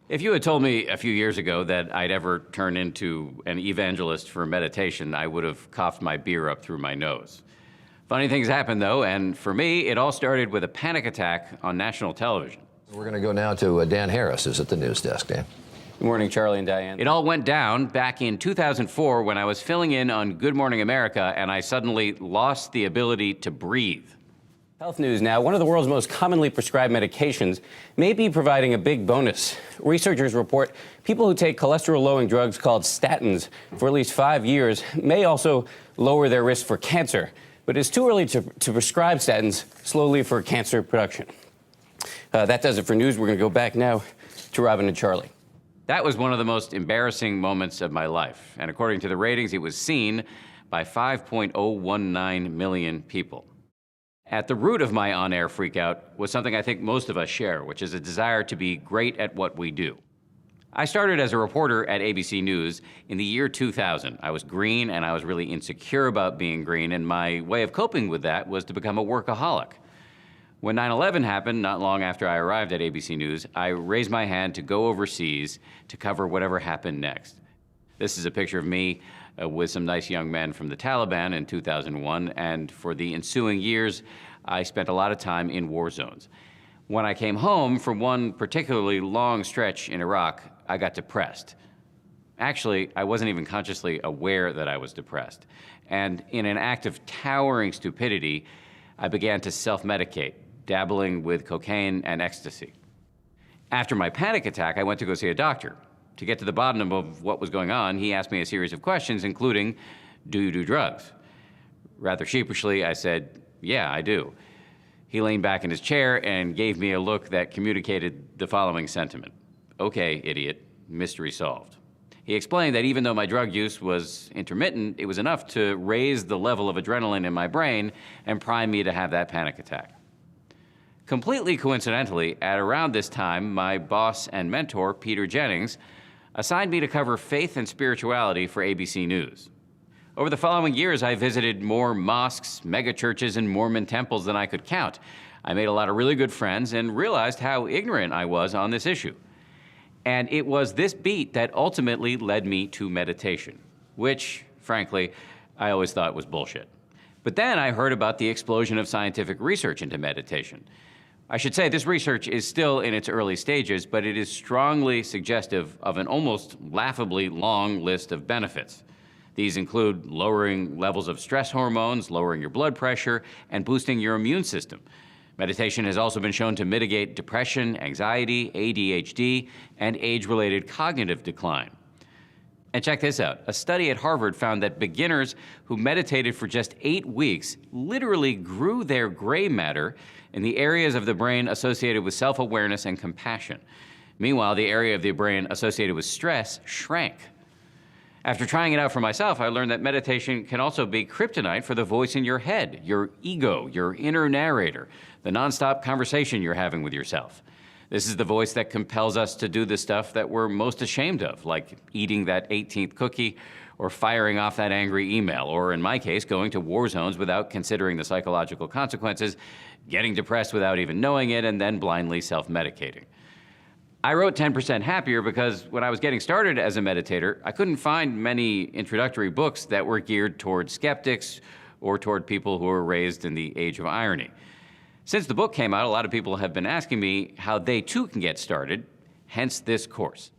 If you had told me a few years ago that I'd ever turn into an evangelist for meditation, I would have coughed my beer up through my nose. Funny things happen, though, and for me, it all started with a panic attack on national television. We're going to go now to Dan Harris, who's at the news desk. Dan. Good morning, Charlie and Diane. It all went down back in 2004 when I was filling in on Good Morning America, and I suddenly lost the ability to breathe. Health news now. One of the world's most commonly prescribed medications may be providing a big bonus. Researchers report people who take cholesterol-lowering drugs called statins for at least 5 years may also lower their risk for cancer. But it's too early to prescribe statins slowly for cancer production. That does it for news. We're going to go back now to Robin and Charlie. That was one of the most embarrassing moments of my life. And according to the ratings, it was seen by 5.019 million people. At the root of my on-air freakout was something I think most of us share, which is a desire to be great at what we do. I started as a reporter at ABC News in the year 2000. I was green, and I was really insecure about being green, and my way of coping with that was to become a workaholic. When 9/11 happened, not long after I arrived at ABC News, I raised my hand to go overseas to cover whatever happened next. This is a picture of me with some nice young men from the Taliban in 2001, and for the ensuing years, I spent a lot of time in war zones. When I came home from one particularly long stretch in Iraq, I got depressed. Actually, I wasn't even consciously aware that I was depressed. And in an act of towering stupidity, I began to self-medicate, dabbling with cocaine and ecstasy. After my panic attack, I went to go see a doctor. To get to the bottom of what was going on, he asked me a series of questions, including, do you do drugs? Rather sheepishly, I said, yeah, I do. He leaned back in his chair and gave me a look that communicated the following sentiment. Okay, idiot, mystery solved. He explained that even though my drug use was intermittent, it was enough to raise the level of adrenaline in my brain and prime me to have that panic attack. Completely coincidentally, at around this time, my boss and mentor, Peter Jennings, assigned me to cover faith and spirituality for ABC News. Over the following years, I visited more mosques, megachurches, and Mormon temples than I could count. I made a lot of really good friends and realized how ignorant I was on this issue. And it was this beat that ultimately led me to meditation, which, frankly, I always thought was bullshit. But then I heard about the explosion of scientific research into meditation. I should say this research is still in its early stages, but it is strongly suggestive of an almost laughably long list of benefits. These include lowering levels of stress hormones, lowering your blood pressure, and boosting your immune system. Meditation has also been shown to mitigate depression, anxiety, ADHD, and age-related cognitive decline. And check this out. A study at Harvard found that beginners who meditated for just 8 weeks literally grew their gray matter in the areas of the brain associated with self-awareness and compassion. Meanwhile, the area of the brain associated with stress shrank. After trying it out for myself, I learned that meditation can also be kryptonite for the voice in your head, your ego, your inner narrator, the nonstop conversation you're having with yourself. This is the voice that compels us to do the stuff that we're most ashamed of, like eating that 18th cookie or firing off that angry email, or in my case, going to war zones without considering the psychological consequences, getting depressed without even knowing it, and then blindly self-medicating. I wrote 10% Happier because when I was getting started as a meditator, I couldn't find many introductory books that were geared toward skeptics or toward people who were raised in the age of irony. Since the book came out, a lot of people have been asking me how they too can get started, hence this course.